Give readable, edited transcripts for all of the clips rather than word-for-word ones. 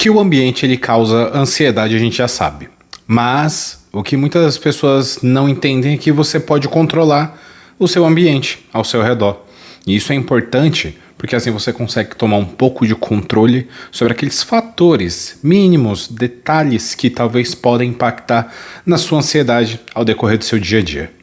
Que o ambiente ele causa ansiedade a gente já sabe, mas o que muitas pessoas não entendem é que você pode controlar o seu ambiente ao seu redor. E isso é importante porque assim você consegue tomar um pouco de controle sobre aqueles fatores mínimos, detalhes que talvez podem impactar na sua ansiedade ao decorrer do seu dia a dia.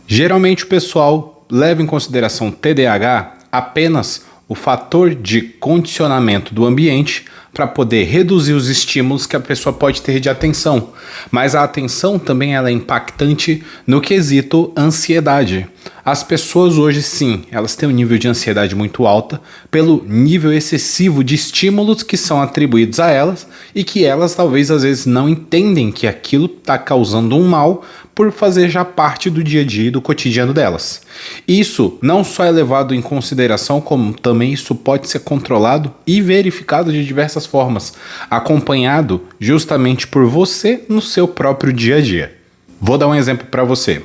Geralmente o pessoal leva em consideração TDAH apenas o fator de condicionamento do ambiente para poder reduzir os estímulos que a pessoa pode ter de atenção. Mas a atenção também ela é impactante no quesito ansiedade. As pessoas hoje sim, elas têm um nível de ansiedade muito alta pelo nível excessivo de estímulos que são atribuídos a elas e que elas talvez às vezes não entendem que aquilo está causando um mal por fazer já parte do dia a dia e do cotidiano delas. Isso não só é levado em consideração, como também isso pode ser controlado e verificado de diversas formas, acompanhado justamente por você no seu próprio dia a dia. Vou dar um exemplo para você.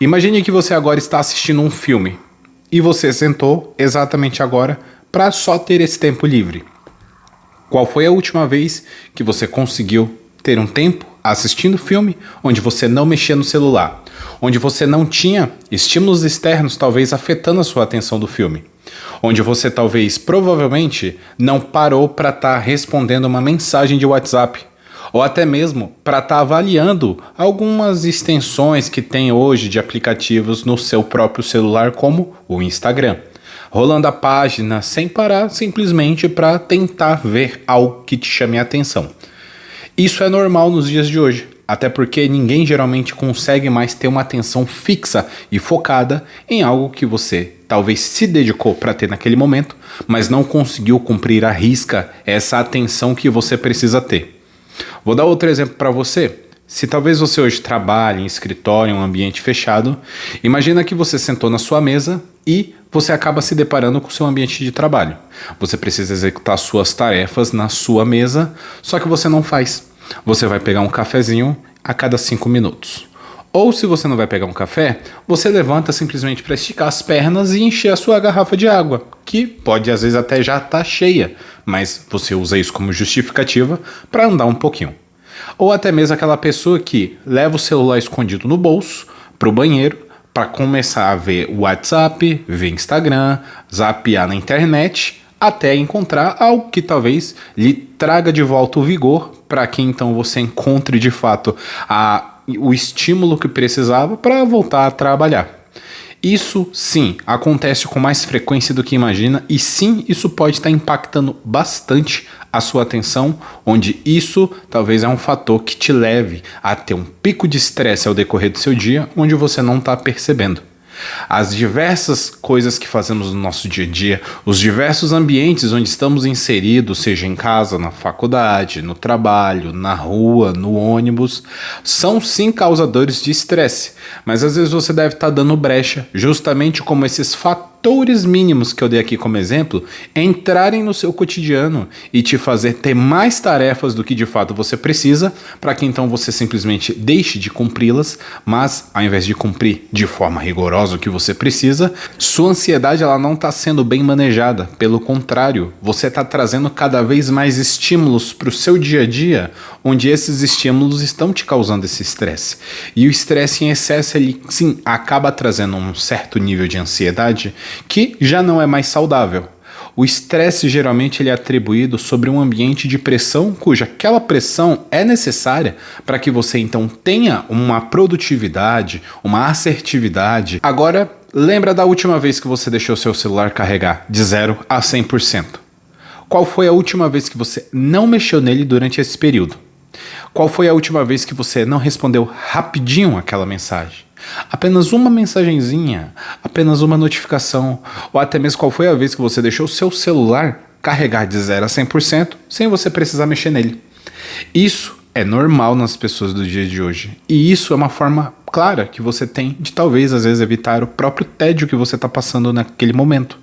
Imagine que você agora está assistindo um filme e você sentou exatamente agora para só ter esse tempo livre. Qual foi a última vez que você conseguiu ter um tempo assistindo filme onde você não mexia no celular, onde você não tinha estímulos externos talvez afetando a sua atenção do filme, onde você talvez provavelmente não parou para estar respondendo uma mensagem de WhatsApp, ou até mesmo para estar avaliando algumas extensões que tem hoje de aplicativos no seu próprio celular, como o Instagram. Rolando a página sem parar, simplesmente para tentar ver algo que te chame a atenção. Isso é normal nos dias de hoje, até porque ninguém geralmente consegue mais ter uma atenção fixa e focada em algo que você talvez se dedicou para ter naquele momento, mas não conseguiu cumprir à risca essa atenção que você precisa ter. Vou dar outro exemplo para você. Se talvez você hoje trabalhe em escritório, em um ambiente fechado, imagina que você sentou na sua mesa e você acaba se deparando com o seu ambiente de trabalho. Você precisa executar suas tarefas na sua mesa, só que você não faz. Você vai pegar um cafezinho a cada 5 minutos. Ou se você não vai pegar um café, você levanta simplesmente para esticar as pernas e encher a sua garrafa de água, que pode às vezes até já estar cheia, mas você usa isso como justificativa para andar um pouquinho. Ou até mesmo aquela pessoa que leva o celular escondido no bolso para o banheiro para começar a ver o WhatsApp, ver Instagram, zapear na internet, até encontrar algo que talvez lhe traga de volta o vigor para que então você encontre de fato o estímulo que precisava para voltar a trabalhar. Isso sim acontece com mais frequência do que imagina e sim isso pode estar impactando bastante a sua atenção, onde isso talvez é um fator que te leve a ter um pico de estresse ao decorrer do seu dia, onde você não está percebendo. As diversas coisas que fazemos no nosso dia a dia, os diversos ambientes onde estamos inseridos, seja em casa, na faculdade, no trabalho, na rua, no ônibus, são sim causadores de estresse, mas às vezes você deve estar dando brecha, justamente como esses fatores mínimos que eu dei aqui como exemplo, entrarem no seu cotidiano e te fazer ter mais tarefas do que de fato você precisa, para que então você simplesmente deixe de cumpri-las, mas ao invés de cumprir de forma rigorosa o que você precisa, sua ansiedade ela não está sendo bem manejada, pelo contrário, você está trazendo cada vez mais estímulos para o seu dia a dia, onde esses estímulos estão te causando esse estresse. E o estresse em excesso, ele sim, acaba trazendo um certo nível de ansiedade que já não é mais saudável. O estresse geralmente ele é atribuído sobre um ambiente de pressão, cuja aquela pressão é necessária para que você então tenha uma produtividade, uma assertividade. Agora, lembra da última vez que você deixou seu celular carregar de 0 a 100%? Qual foi a última vez que você não mexeu nele durante esse período? Qual foi a última vez que você não respondeu rapidinho aquela mensagem? Apenas uma mensagenzinha, apenas uma notificação, ou até mesmo qual foi a vez que você deixou o seu celular carregar de 0 a 100% sem você precisar mexer nele. Isso é normal nas pessoas do dia de hoje, e isso é uma forma clara que você tem de talvez às vezes evitar o próprio tédio que você está passando naquele momento.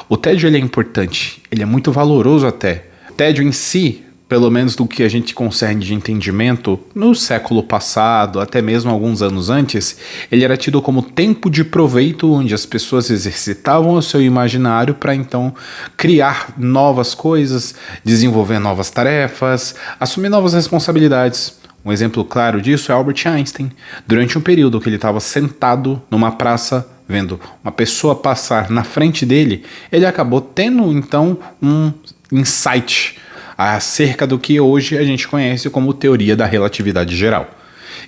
O tédio ele é importante, ele é muito valoroso até. O tédio em si pelo menos do que a gente concerne de entendimento, no século passado, até mesmo alguns anos antes, ele era tido como tempo de proveito, onde as pessoas exercitavam o seu imaginário para então criar novas coisas, desenvolver novas tarefas, assumir novas responsabilidades. Um exemplo claro disso é Albert Einstein. Durante um período que ele estava sentado numa praça, vendo uma pessoa passar na frente dele, ele acabou tendo então um insight acerca do que hoje a gente conhece como teoria da relatividade geral.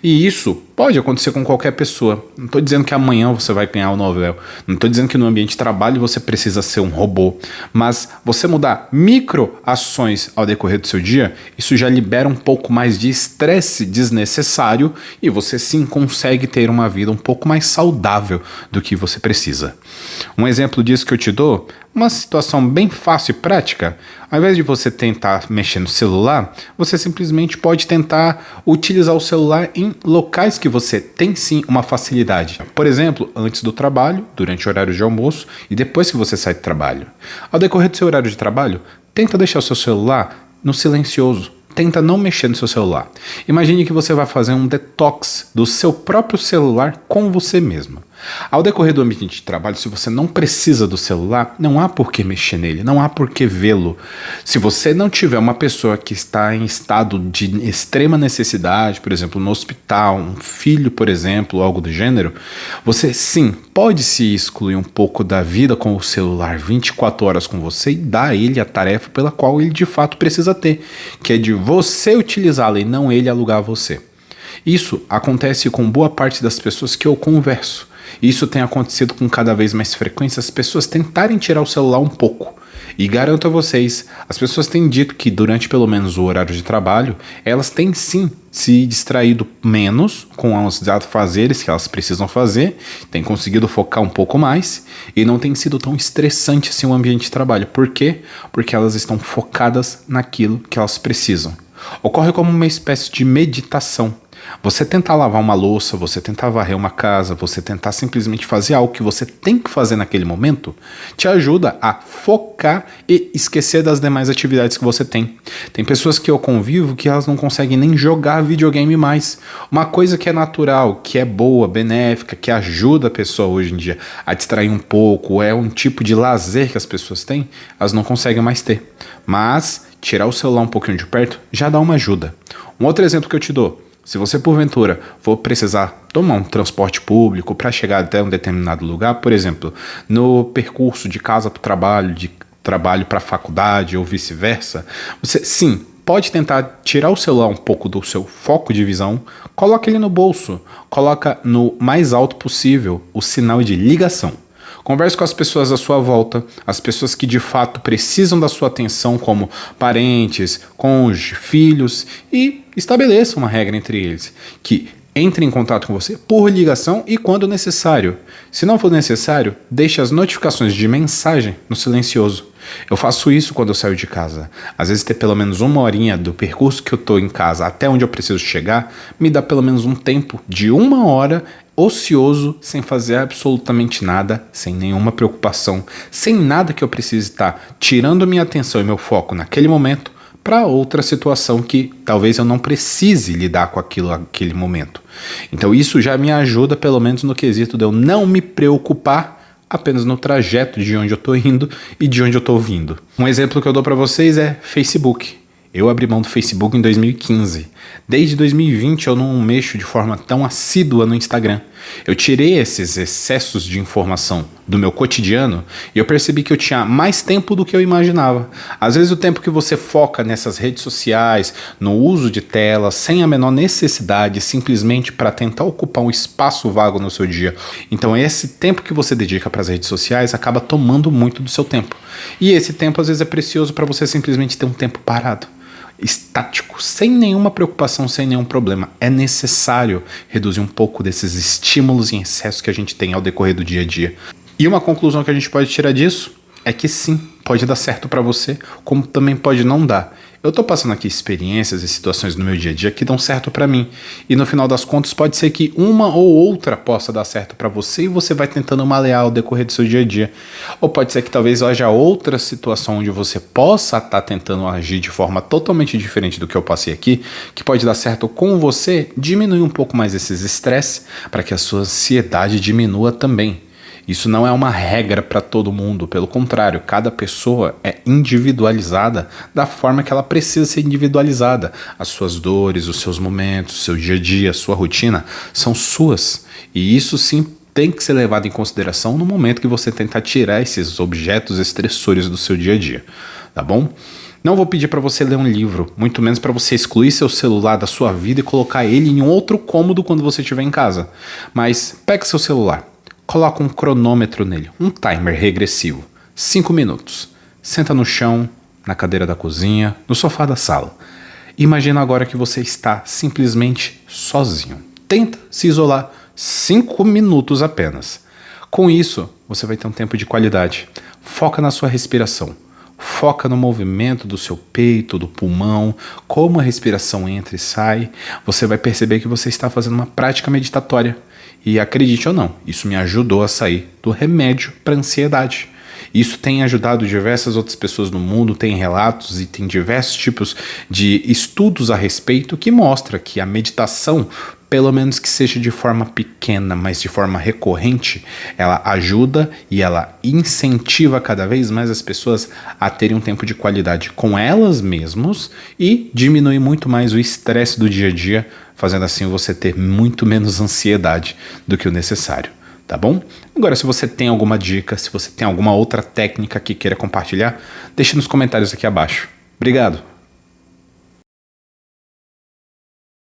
E isso pode acontecer com qualquer pessoa. Não estou dizendo que amanhã você vai ganhar o Nobel. Não estou dizendo que no ambiente de trabalho você precisa ser um robô. Mas você mudar microações ao decorrer do seu dia, isso já libera um pouco mais de estresse desnecessário e você sim consegue ter uma vida um pouco mais saudável do que você precisa. Um exemplo disso que eu te dou, uma situação bem fácil e prática. Ao invés de você tentar mexer no celular, você simplesmente pode tentar utilizar o celular em locais que você tem sim uma facilidade. Por exemplo, antes do trabalho, durante o horário de almoço e depois que você sai do trabalho. Ao decorrer do seu horário de trabalho, tenta deixar o seu celular no silencioso. Tenta não mexer no seu celular. Imagine que você vai fazer um detox do seu próprio celular com você mesmo. Ao decorrer do ambiente de trabalho, se você não precisa do celular, não há por que mexer nele, não há por que vê-lo. Se você não tiver uma pessoa que está em estado de extrema necessidade, por exemplo, no hospital, um filho, por exemplo, algo do gênero, você sim pode se excluir um pouco da vida com o celular 24 horas com você e dar a ele a tarefa pela qual ele de fato precisa ter, que é de você utilizá-lo e não ele alugar você. Isso acontece com boa parte das pessoas que eu converso. Isso tem acontecido com cada vez mais frequência, as pessoas tentarem tirar o celular um pouco. E garanto a vocês, as pessoas têm dito que durante pelo menos o horário de trabalho, elas têm sim se distraído menos com os afazeres que elas precisam fazer, têm conseguido focar um pouco mais e não tem sido tão estressante assim o ambiente de trabalho. Por quê? Porque elas estão focadas naquilo que elas precisam. Ocorre como uma espécie de meditação. Você tentar lavar uma louça, você tentar varrer uma casa, você tentar simplesmente fazer algo que você tem que fazer naquele momento, te ajuda a focar e esquecer das demais atividades que você tem. Tem pessoas que eu convivo que elas não conseguem nem jogar videogame mais. Uma coisa que é natural, que é boa, benéfica, que ajuda a pessoa hoje em dia a distrair um pouco, é um tipo de lazer que as pessoas têm, elas não conseguem mais ter. Mas tirar o celular um pouquinho de perto já dá uma ajuda. Um outro exemplo que eu te dou. Se você, porventura, for precisar tomar um transporte público para chegar até um determinado lugar, por exemplo, no percurso de casa para o trabalho, de trabalho para a faculdade ou vice-versa, você, sim, pode tentar tirar o celular um pouco do seu foco de visão, coloca ele no bolso, coloca no mais alto possível o sinal de ligação. Converse com as pessoas à sua volta, as pessoas que de fato precisam da sua atenção, como parentes, cônjuge, filhos, e estabeleça uma regra entre eles, que entre em contato com você por ligação e quando necessário. Se não for necessário, deixe as notificações de mensagem no silencioso. Eu faço isso quando eu saio de casa. Às vezes ter pelo menos uma horinha do percurso que eu estou em casa até onde eu preciso chegar, me dá pelo menos um tempo de 1 hora ocioso, sem fazer absolutamente nada, sem nenhuma preocupação, sem nada que eu precise estar tirando minha atenção e meu foco naquele momento para outra situação que talvez eu não precise lidar com aquilo naquele momento. Então isso já me ajuda pelo menos no quesito de eu não me preocupar apenas no trajeto de onde eu estou indo e de onde eu estou vindo. Um exemplo que eu dou para vocês é Facebook. Eu abri mão do Facebook em 2015. Desde 2020 eu não mexo de forma tão assídua no Instagram. Eu tirei esses excessos de informação do meu cotidiano e eu percebi que eu tinha mais tempo do que eu imaginava. Às vezes o tempo que você foca nessas redes sociais, no uso de telas, sem a menor necessidade, simplesmente para tentar ocupar um espaço vago no seu dia. Então esse tempo que você dedica para as redes sociais acaba tomando muito do seu tempo. E esse tempo às vezes é precioso para você simplesmente ter um tempo parado, estático, sem nenhuma preocupação, sem nenhum problema. É necessário reduzir um pouco desses estímulos em excesso que a gente tem ao decorrer do dia a dia. E uma conclusão que a gente pode tirar disso é que sim, pode dar certo para você, como também pode não dar. Eu tô passando aqui experiências e situações no meu dia a dia que dão certo pra mim. E no final das contas pode ser que uma ou outra possa dar certo pra você e você vai tentando malear ao decorrer do seu dia a dia. Ou pode ser que talvez haja outra situação onde você possa estar tentando agir de forma totalmente diferente do que eu passei aqui, que pode dar certo com você, diminuir um pouco mais esses estresses para que a sua ansiedade diminua também. Isso não é uma regra para todo mundo, pelo contrário, cada pessoa é individualizada da forma que ela precisa ser individualizada. As suas dores, os seus momentos, o seu dia a dia, a sua rotina são suas. E isso sim tem que ser levado em consideração no momento que você tentar tirar esses objetos estressores do seu dia a dia, tá bom? Não vou pedir para você ler um livro, muito menos para você excluir seu celular da sua vida e colocar ele em outro cômodo quando você estiver em casa. Mas pegue seu celular. Coloca um cronômetro nele, um timer regressivo. 5 minutos. Senta no chão, na cadeira da cozinha, no sofá da sala. Imagina agora que você está simplesmente sozinho. Tenta se isolar 5 minutos apenas. Com isso, você vai ter um tempo de qualidade. Foca na sua respiração. Foca no movimento do seu peito, do pulmão, como a respiração entra e sai. Você vai perceber que você está fazendo uma prática meditatória. E acredite ou não, isso me ajudou a sair do remédio para ansiedade. Isso tem ajudado diversas outras pessoas no mundo, tem relatos e tem diversos tipos de estudos a respeito que mostra que a meditação, pelo menos que seja de forma pequena, mas de forma recorrente, ela ajuda e ela incentiva cada vez mais as pessoas a terem um tempo de qualidade com elas mesmas e diminui muito mais o estresse do dia a dia, fazendo assim você ter muito menos ansiedade do que o necessário. Tá bom? Agora, se você tem alguma dica, se você tem alguma outra técnica que queira compartilhar, deixe nos comentários aqui abaixo. Obrigado!